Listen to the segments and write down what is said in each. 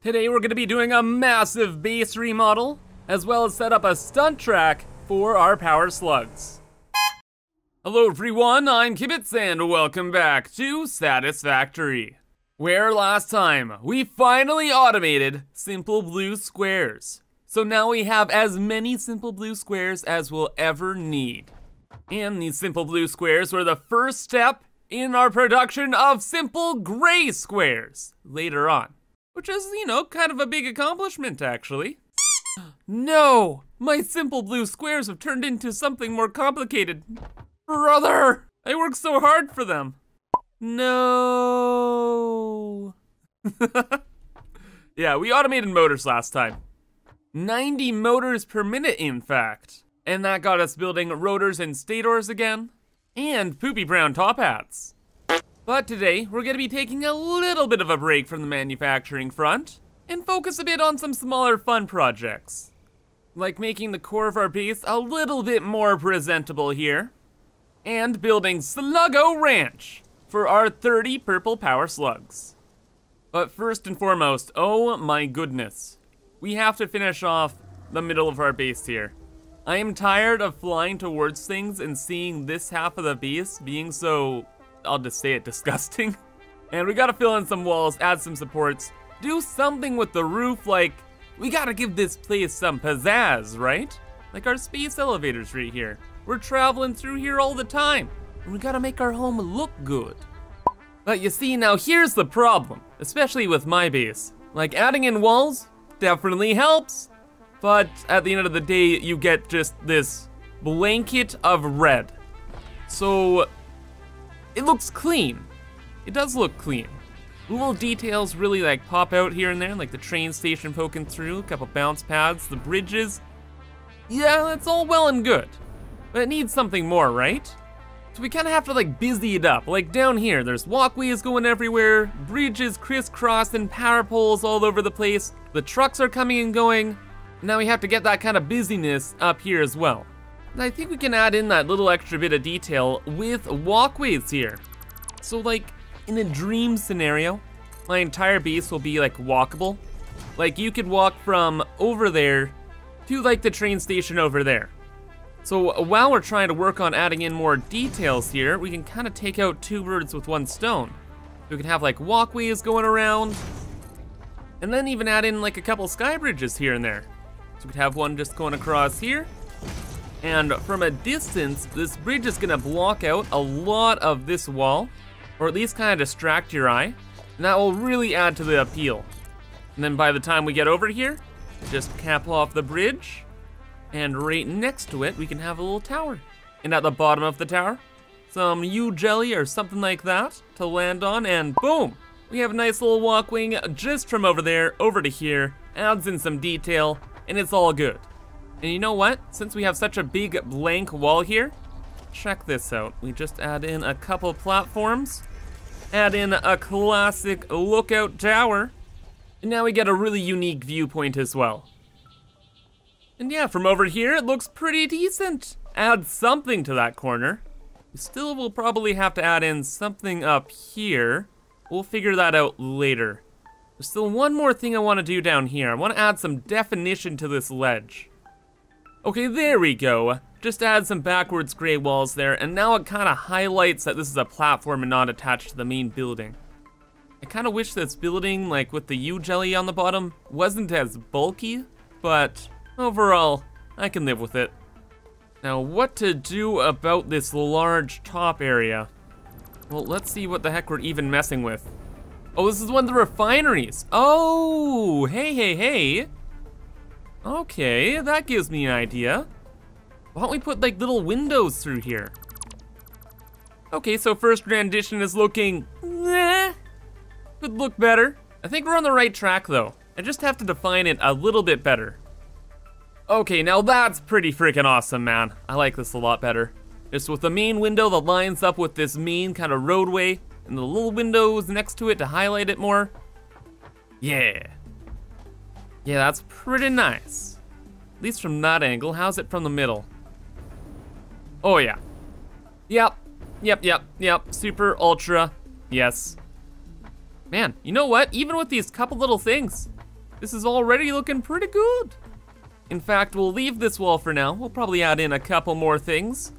Today we're gonna be doing a massive base remodel, as well as set up a stunt track for our Power Slugs. Hello everyone, I'm ImKibitz and welcome back to Satisfactory, where last time we finally automated simple blue squares. So now we have as many simple blue squares as we'll ever need. And these simple blue squares were the first step in our production of simple gray squares later on. Which is, kind of a big accomplishment, actually. No! My simple blue squares have turned into something more complicated. Brother! I worked so hard for them. No! Yeah, we automated motors last time. 90 motors per minute, in fact. And that got us building rotors and stators again. And poopy brown top hats. But today, we're gonna be taking a little bit of a break from the manufacturing front and focus a bit on some smaller fun projects. Like making the core of our base a little bit more presentable here. And building Sluggo Ranch for our 30 Purple Power Slugs. But first and foremost, oh my goodness. We have to finish off the middle of our base here. I am tired of flying towards things and seeing this half of the base being so, I'll just say it, disgusting. And we gotta fill in some walls, add some supports, do something with the roof, like, we gotta give this place some pizzazz, right? Like our space elevators right here. We're traveling through here all the time, and we gotta make our home look good. But you see, now here's the problem, especially with my base. Like, adding in walls definitely helps, but at the end of the day, you get just this blanket of red. So, it looks clean. It does look clean. Little details really like pop out here and there, like the train station poking through, a couple bounce pads, the bridges. Yeah, that's all well and good, but it needs something more, right? So we kind of have to like busy it up. Like down here, there's walkways going everywhere, bridges crisscrossing, power poles all over the place. The trucks are coming and going. Now we have to get that kind of busyness up here as well. And I think we can add in that little extra bit of detail with walkways here. So like in a dream scenario, my entire base will be like walkable. Like you could walk from over there to like the train station over there. So while we're trying to work on adding in more details here, we can kind of take out two birds with one stone. We can have like walkways going around, and then even add in like a couple sky bridges here and there. So we could have one just going across here. And from a distance, this bridge is gonna block out a lot of this wall, or at least kind of distract your eye. And that will really add to the appeal. And then by the time we get over here, just cap off the bridge, and right next to it, we can have a little tower. And at the bottom of the tower, some U-jelly or something like that to land on, and boom! We have a nice little walkway just from over there over to here, adds in some detail, and it's all good. And you know what? Since we have such a big blank wall here, check this out. We just add in a couple platforms, add in a classic lookout tower, and now we get a really unique viewpoint as well. And yeah, from over here, it looks pretty decent. Add something to that corner. We still will probably have to add in something up here. We'll figure that out later. There's still one more thing I want to do down here. I want to add some definition to this ledge. Okay, there we go. Just add some backwards gray walls there, and now it kind of highlights that this is a platform and not attached to the main building. I kind of wish this building, like with the U-jelly on the bottom, wasn't as bulky, but overall, I can live with it. Now, what to do about this large top area? Well, let's see what the heck we're even messing with. Oh, this is one of the refineries. Oh, hey. Okay, that gives me an idea. Why don't we put like little windows through here? Okay, so first rendition is looking, could look better. I think we're on the right track though. I just have to define it a little bit better. Okay, now that's pretty freaking awesome, man. I like this a lot better. Just with the main window that lines up with this main kind of roadway, and the little windows next to it to highlight it more. Yeah, that's pretty nice. At least from that angle. How's it from the middle? Oh yeah. Yep. Super, ultra, yes. Man, you know what? Even with these couple little things, This is already looking pretty good. In fact, we'll leave this wall for now. We'll probably add in a couple more things.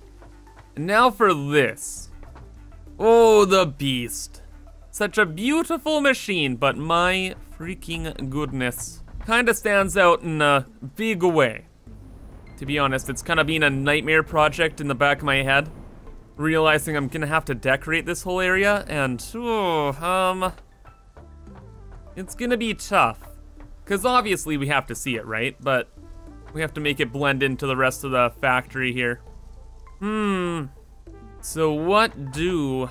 And now for this. Oh, the beast. Such a beautiful machine, but my freaking goodness. Kinda stands out in a big way. To be honest, it's kind of been a nightmare project in the back of my head. Realizing I'm gonna have to decorate this whole area, and it's gonna be tough. Cause obviously we have to see it, right? But we have to make it blend into the rest of the factory here. So what do...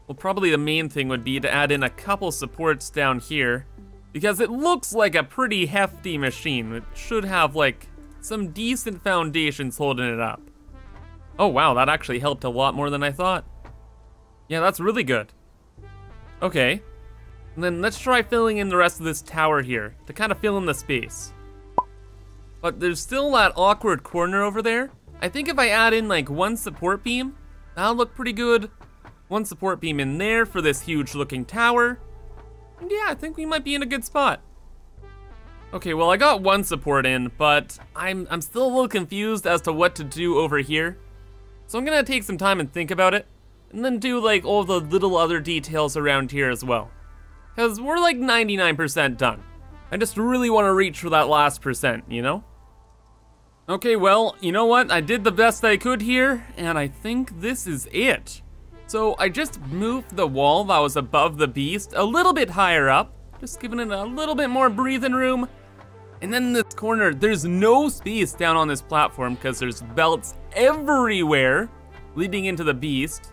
Well, probably the main thing would be to add in a couple supports down here, because it looks like a pretty hefty machine. It should have like some decent foundations holding it up. Oh wow, that actually helped a lot more than I thought. Yeah, that's really good. Okay, and then let's try filling in the rest of this tower here to kind of fill in the space. But there's still that awkward corner over there. I think if I add in like one support beam, that'll look pretty good. One support beam in there for this huge looking tower. And yeah, I think we might be in a good spot. Okay, well I got one support in, but I'm still a little confused as to what to do over here. So I'm gonna take some time and think about it, and then do like all the little other details around here as well. Cause we're like 99% done. I just really wanna reach for that last percent, you know? Okay, well, you know what? I did the best I could here, and I think this is it. So I just moved the wall that was above the beast a little bit higher up, just giving it a little bit more breathing room. And then in this corner, there's no space down on this platform because there's belts everywhere leading into the beast.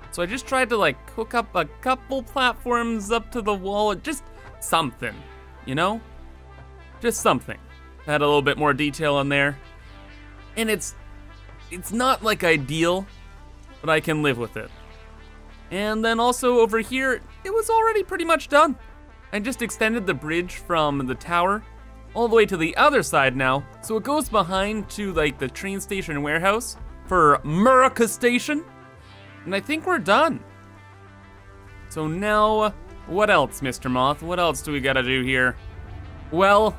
So I just tried to like hook up a couple platforms up to the wall, just something, you know? Just something. Had a little bit more detail in there. And it's not like ideal, but I can live with it. And then also over here, it was already pretty much done. I just extended the bridge from the tower all the way to the other side now, so it goes behind to like the train station warehouse for America Station. And I think we're done. So now, what else, Mr. Moth? What else do we gotta do here? Well,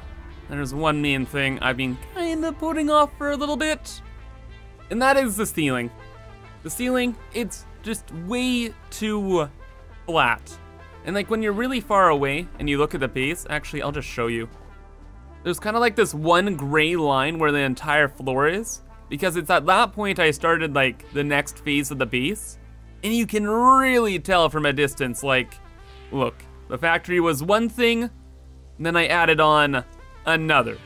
there's one main thing I've been kinda putting off for a little bit, and that is the ceiling. The ceiling, it's just way too flat. And like when you're really far away and you look at the base, actually I'll just show you. There's kind of like this one gray line where the entire floor is, because it's at that point I started like the next phase of the base. And you can really tell from a distance, like, look, the factory was one thing, and then I added on another.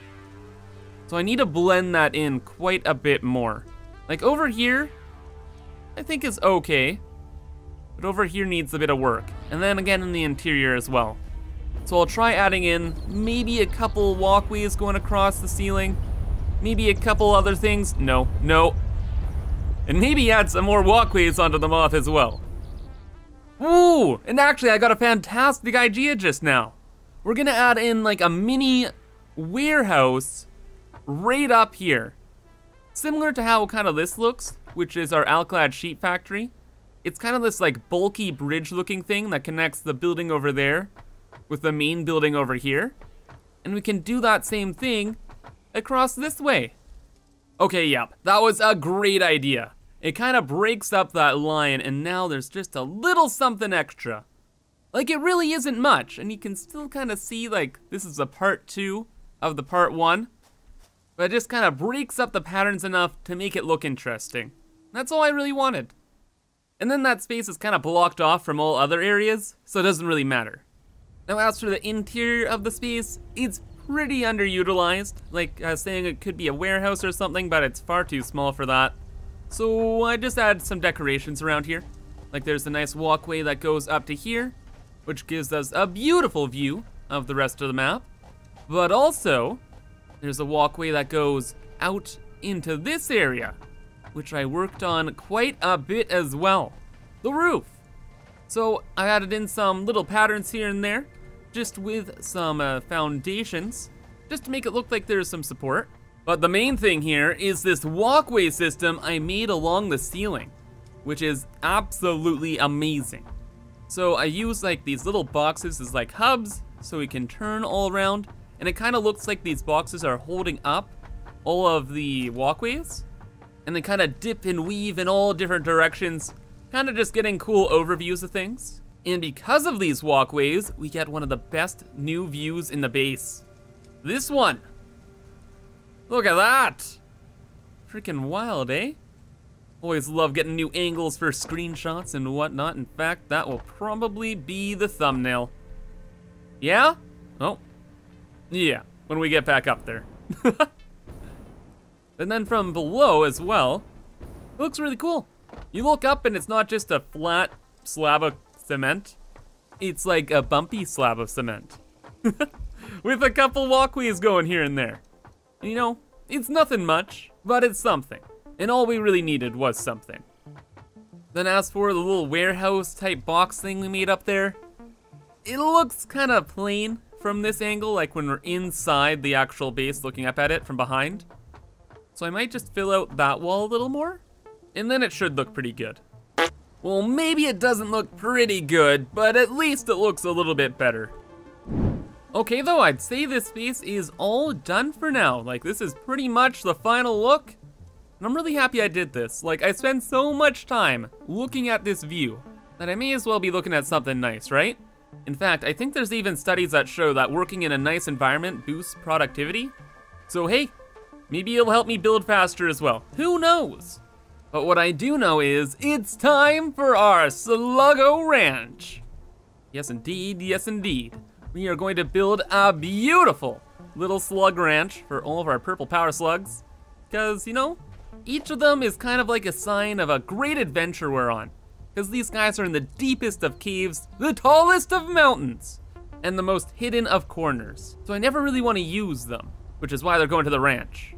So I need to blend that in quite a bit more. Like over here, I think is okay, but over here needs a bit of work. And then again in the interior as well. So I'll try adding in maybe a couple walkways going across the ceiling, maybe a couple other things, no. And maybe add some more walkways onto the moth as well. Ooh, and actually I got a fantastic idea just now. We're gonna add in like a mini warehouse right up here. Similar to how kind of this looks, which is our Alclad sheet factory. It's kind of this like bulky bridge looking thing that connects the building over there with the main building over here. And we can do that same thing across this way. Okay, yep, that was a great idea. It kind of breaks up that line and now there's just a little something extra. Like it really isn't much, and you can still kind of see like this is a part 2 of the part 1. But it just kind of breaks up the patterns enough to make it look interesting. That's all I really wanted. And then that space is kind of blocked off from all other areas, so it doesn't really matter. Now as for the interior of the space, it's pretty underutilized. Like I was saying, it could be a warehouse or something, but it's far too small for that. So I just added some decorations around here. Like there's a nice walkway that goes up to here, which gives us a beautiful view of the rest of the map. But also, there's a walkway that goes out into this area, which I worked on quite a bit as well. The roof. So I added in some little patterns here and there, just with some foundations, just to make it look like there's some support. But the main thing here is this walkway system I made along the ceiling, which is absolutely amazing. So I use like these little boxes as like hubs, so we can turn all around, and it kind of looks like these boxes are holding up all of the walkways, and they kind of dip and weave in all different directions, kind of just getting cool overviews of things. And because of these walkways, we get one of the best new views in the base. This one. Look at that. Freaking wild, eh? Always love getting new angles for screenshots and whatnot. In fact, that will probably be the thumbnail. Yeah? Oh. Yeah, when we get back up there. And then from below as well, it looks really cool. You look up and it's not just a flat slab of cement. It's like a bumpy slab of cement. With a couple walkways going here and there. You know, it's nothing much, but it's something. And all we really needed was something. Then as for the little warehouse type box thing we made up there, it looks kind of plain from this angle, like when we're inside the actual base looking up at it from behind. So I might just fill out that wall a little more, and then it should look pretty good. Well, maybe it doesn't look pretty good, but at least it looks a little bit better. Okay though, I'd say this space is all done for now. Like, this is pretty much the final look. And I'm really happy I did this. Like, I spent so much time looking at this view that I may as well be looking at something nice, right? In fact, I think there's even studies that show that working in a nice environment boosts productivity. So hey, maybe it'll help me build faster as well. Who knows? But what I do know is it's time for our Sluggo Ranch. Yes indeed, yes indeed. We are going to build a beautiful little slug ranch for all of our Purple Power Slugs. Because, you know, each of them is kind of like a sign of a great adventure we're on. Because these guys are in the deepest of caves, the tallest of mountains, and the most hidden of corners. So I never really want to use them, which is why they're going to the ranch.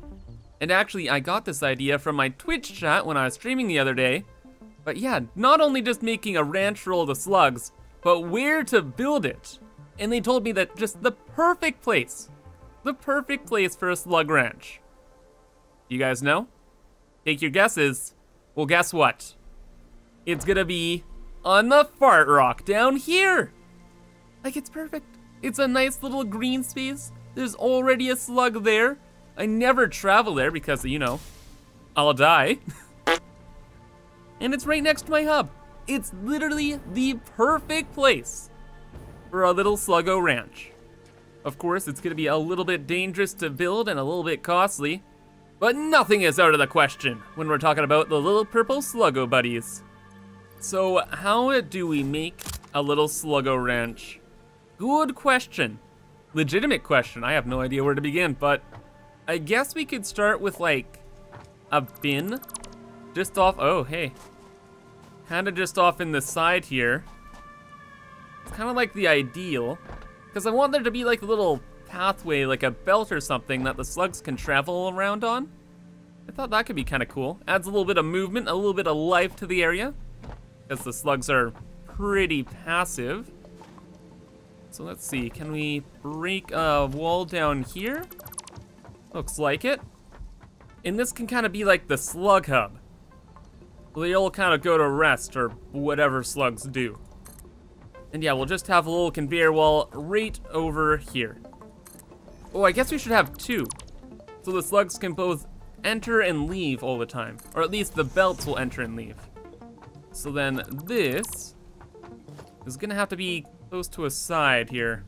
And actually, I got this idea from my Twitch chat when I was streaming the other day. But yeah, not only just making a ranch for all the slugs, but where to build it. And they told me that just the perfect place for a slug ranch. You guys know? Take your guesses. Well, guess what? It's gonna be on the fart rock down here. Like, it's perfect. It's a nice little green space. There's already a slug there. I never travel there because, you know, I'll die. And it's right next to my hub. It's literally the perfect place for a little Sluggo ranch. Of course, it's gonna be a little bit dangerous to build and a little bit costly, but nothing is out of the question when we're talking about the little purple Sluggo buddies. So how do we make a little Sluggo ranch? Good question. Legitimate question. I have no idea where to begin, but I guess we could start with like a bin just off, oh hey, kind of just off in the side here. It's kind of like the ideal, because I want there to be like a little pathway, like a belt or something that the slugs can travel around on. I thought that could be kind of cool. Adds a little bit of movement, a little bit of life to the area, because the slugs are pretty passive. So let's see, can we break a wall down here? Looks like it. And this can kind of be like the slug hub. They all kind of go to rest, or whatever slugs do. And yeah, we'll just have a little conveyor wall right over here. Oh, I guess we should have two. So the slugs can both enter and leave all the time. Or at least the belts will enter and leave. So then this is gonna have to be close to a side here.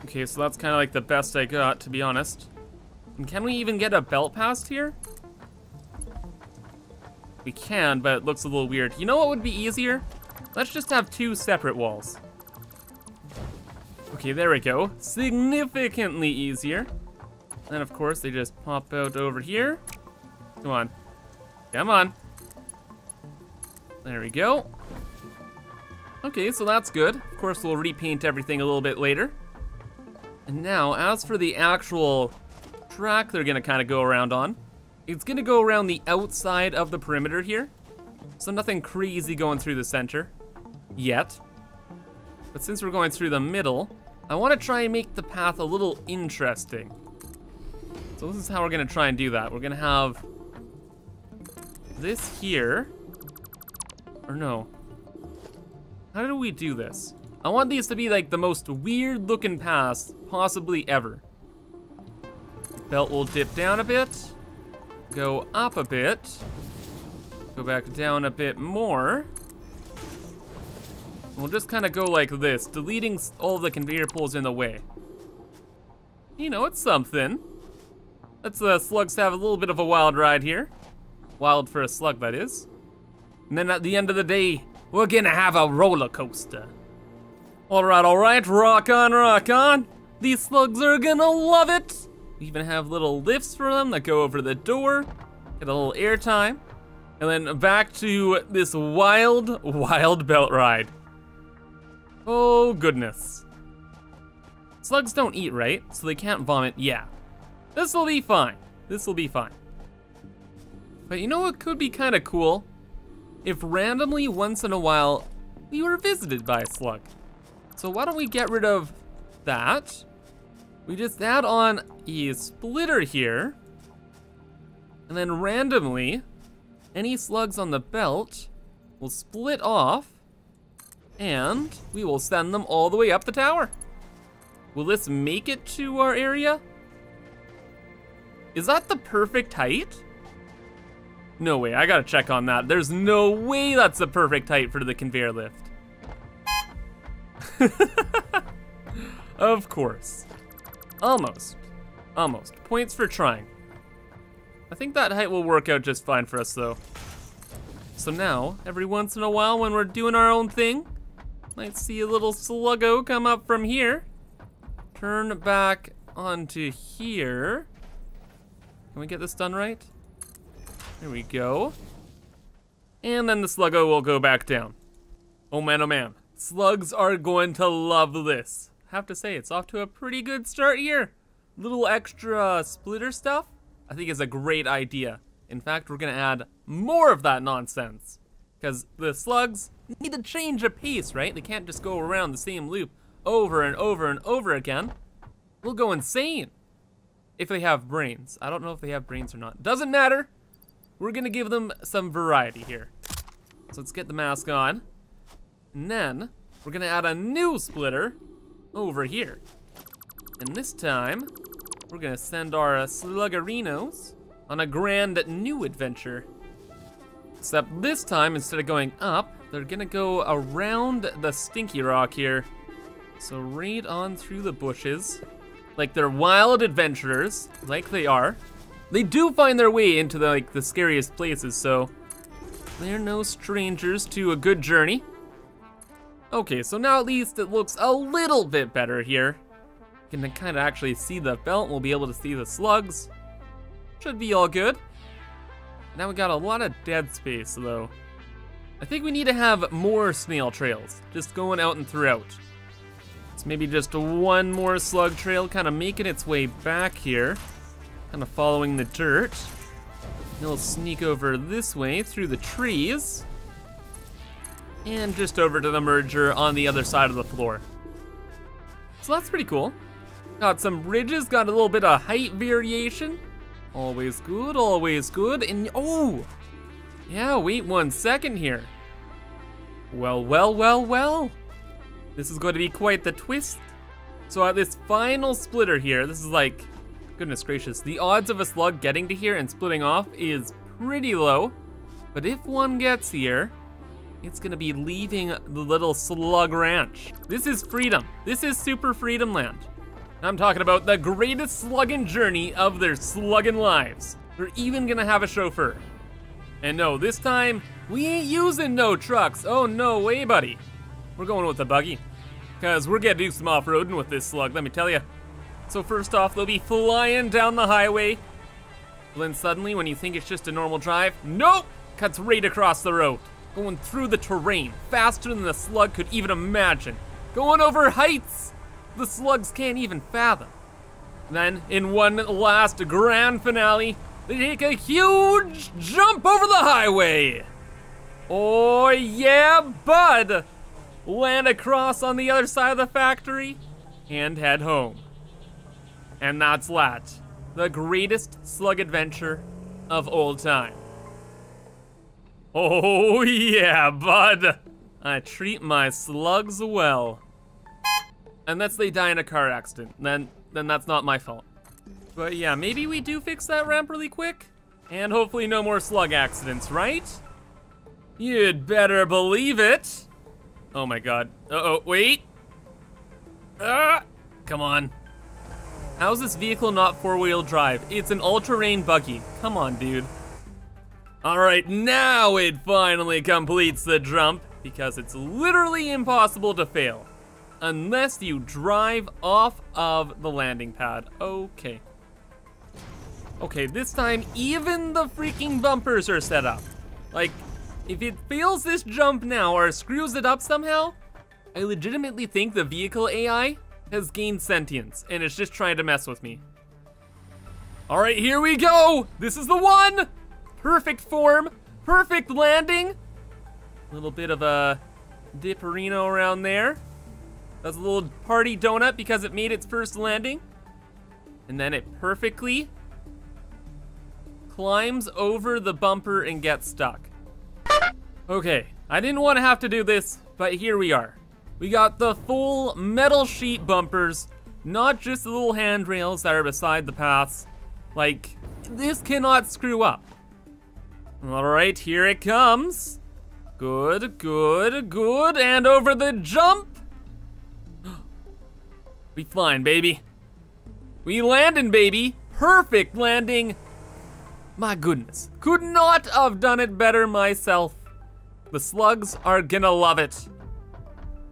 Okay, so that's kind of like the best I got, to be honest. And can we even get a belt past here? We can, but it looks a little weird. You know what would be easier? Let's just have two separate walls. Okay, there we go. Significantly easier. And of course, they just pop out over here. Come on. Come on. There we go. Okay, so that's good. Of course, we'll repaint everything a little bit later. And now, as for the actual track they're gonna kind of go around on, it's gonna go around the outside of the perimeter here. So nothing crazy going through the center yet. But since we're going through the middle, I want to try and make the path a little interesting. So this is how we're gonna try and do that. We're gonna have this here, or no. How do we do this? I want these to be like the most weird looking paths possibly ever. Belt will dip down a bit, go up a bit, go back down a bit more. We'll just kind of go like this, deleting all the conveyor pulls in the way. You know, it's something. Let's slugs have a little bit of a wild ride here. Wild for a slug, that is. And then at the end of the day, we're gonna have a roller coaster. All right, rock on, rock on. These slugs are gonna love it. We even have little lifts for them that go over the door, get a little air time, and then back to this wild, wild belt ride. Oh goodness. Slugs don't eat, right? So they can't vomit, yeah. This'll be fine, this'll be fine. But you know what could be kind of cool? If randomly, once in a while, we were visited by a slug. So why don't we get rid of that? We just add on a splitter here, and then randomly, any slugs on the belt will split off, and we will send them all the way up the tower. Will this make it to our area? Is that the perfect height? No way, I gotta check on that. There's no way that's the perfect height for the conveyor lift. Of course. Almost. Almost. Points for trying. I think that height will work out just fine for us though. So now, every once in a while when we're doing our own thing, might see a little sluggo come up from here. Turn back onto here. Can we get this done right? There we go. And then the sluggo will go back down. Oh man, oh man. Slugs are going to love this. I have to say, it's off to a pretty good start here. Little extra splitter stuff, I think is a great idea. In fact, we're gonna add more of that nonsense. Because the slugs need to change a pace, right? They can't just go around the same loop over and over and over again. They'll go insane if they have brains. I don't know if they have brains or not. Doesn't matter. We're gonna give them some variety here. So let's get the mask on. And then we're gonna add a new splitter over here. And this time, we're gonna send our sluggerinos on a grand new adventure. Except this time, instead of going up, they're gonna go around the stinky rock here. So right on through the bushes. Like they're wild adventurers, like they are. They do find their way into the scariest places, so they're no strangers to a good journey. Okay, so now at least it looks a little bit better here. You can kind of actually see the belt, we'll be able to see the slugs. Should be all good. Now we got a lot of dead space though. I think we need to have more snail trails, just going out and throughout. So maybe just one more slug trail kind of making its way back here. Kind of following the dirt. And it'll sneak over this way through the trees. And just over to the merger on the other side of the floor. So that's pretty cool. Got some ridges, got a little bit of height variation. Always good, always good. And oh, yeah, wait 1 second here. Well, well, well, well. This is going to be quite the twist. So at this final splitter here, this is like, goodness gracious, the odds of a slug getting to here and splitting off is pretty low. But if one gets here, it's gonna be leaving the little slug ranch. This is freedom. This is super freedom land. I'm talking about the greatest slugging journey of their slugging lives. We're even gonna have a chauffeur. And no, this time, we ain't using no trucks. Oh, no way, buddy. We're going with the buggy. Cause we're gonna do some off-roading with this slug, let me tell you. So first off, they'll be flying down the highway. Then suddenly, when you think it's just a normal drive, nope, cuts right across the road. Going through the terrain, faster than the slug could even imagine. Going over heights the slugs can't even fathom. Then, in one last grand finale, they take a huge jump over the highway. Oh yeah, bud! Land across on the other side of the factory and head home. And that's that, the greatest slug adventure of all time. Oh yeah, bud. I treat my slugs well. Unless they die in a car accident, then that's not my fault. But yeah, maybe we do fix that ramp really quick. And hopefully no more slug accidents, right? You'd better believe it. Oh my god. Uh-oh, wait. Come on. How's this vehicle not four-wheel drive? It's an all-terrain buggy. Come on, dude. All right, now it finally completes the jump because it's literally impossible to fail unless you drive off of the landing pad. Okay. Okay, this time even the freaking bumpers are set up. Like, if it fails this jump now or screws it up somehow, I legitimately think the vehicle AI has gained sentience and it's just trying to mess with me. All right, here we go. This is the one. Perfect form, perfect landing. A little bit of a dipperino around there. That's a little party donut because it made its first landing. And then it perfectly climbs over the bumper and gets stuck. Okay, I didn't want to have to do this, but here we are. We got the full metal sheet bumpers, not just the little handrails that are beside the paths. Like, this cannot screw up. All right, here it comes. Good, good, good, and over the jump. We flying, baby. We landing, baby. Perfect landing. My goodness, could not have done it better myself. The slugs are gonna love it.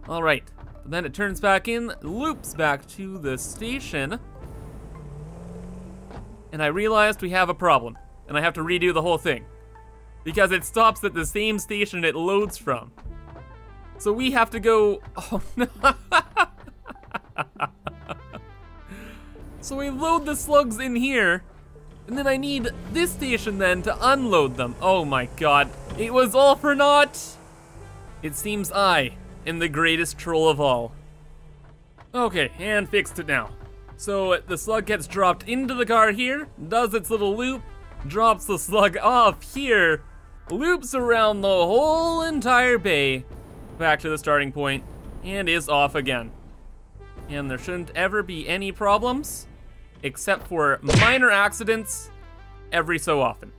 All right, then it turns back in, loops back to the station. And I realized we have a problem, and I have to redo the whole thing because it stops at the same station it loads from. So we have to go, oh no. So we load the slugs in here, and then I need this station then to unload them. Oh my god, it was all for naught. It seems I am the greatest troll of all. Okay, and fixed it now. So the slug gets dropped into the car here, does its little loop, drops the slug off here, loops around the whole entire bay, back to the starting point, and is off again. And there shouldn't ever be any problems, except for minor accidents every so often.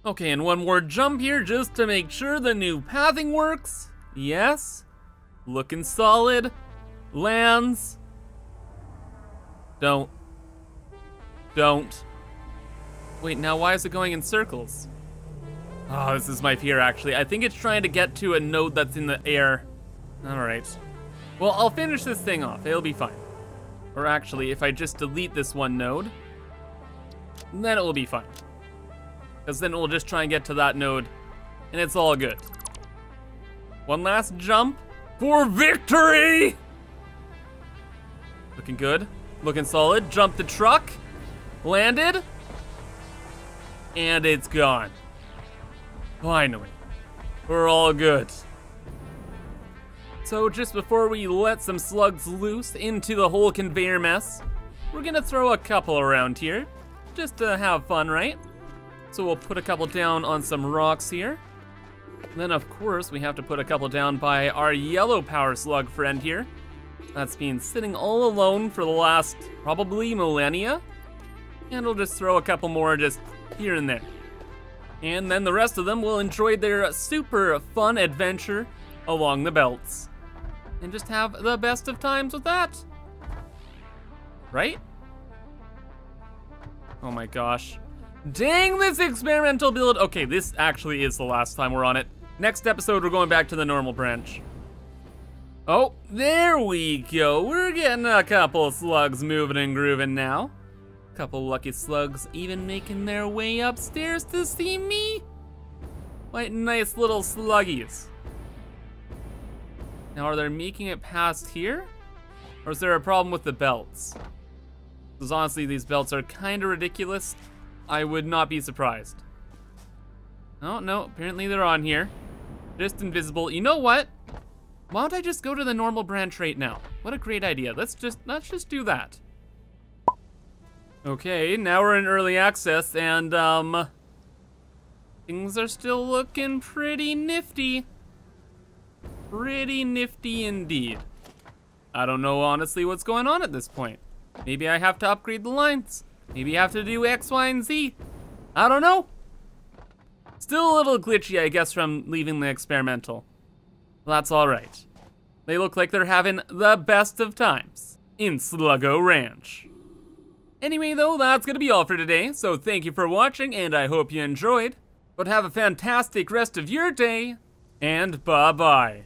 Okay, and one more jump here just to make sure the new pathing works. Yes, looking solid, lands. Don't. Wait, now why is it going in circles? Oh, this is my fear actually. I think it's trying to get to a node that's in the air. All right. Well, I'll finish this thing off, it'll be fine. Or actually, if I just delete this one node, then it will be fine. Because then we'll just try and get to that node, and it's all good. One last jump for victory! Looking good, looking solid. Jump the truck, landed, and it's gone. Finally, we're all good. So just before we let some slugs loose into the whole conveyor mess, we're gonna throw a couple around here, just to have fun, right? So we'll put a couple down on some rocks here. And then of course we have to put a couple down by our yellow power slug friend here. That's been sitting all alone for the last probably millennia. And we'll just throw a couple more just here and there. And then the rest of them will enjoy their super fun adventure along the belts. And just have the best of times with that. Right? Oh my gosh. Dang this experimental build. Okay, this actually is the last time we're on it. Next episode, we're going back to the normal branch. Oh, there we go. We're getting a couple slugs moving and grooving now. Couple lucky slugs even making their way upstairs to see me. Quite nice little sluggies. Now, are they making it past here? Or is there a problem with the belts? Because honestly, these belts are kind of ridiculous. I would not be surprised. Oh, no, apparently they're on here. Just invisible. You know what? Why don't I just go to the normal branch right now? What a great idea. Let's just do that. Okay, now we're in early access and things are still looking pretty nifty. Pretty nifty indeed. I don't know honestly what's going on at this point. Maybe I have to upgrade the lines. Maybe I have to do X, Y, and Z. I don't know. Still a little glitchy, I guess, from leaving the experimental. That's all right. They look like they're having the best of times in Sluggo Ranch. Anyway, though, that's gonna be all for today. So thank you for watching, and I hope you enjoyed. But have a fantastic rest of your day, and bye-bye.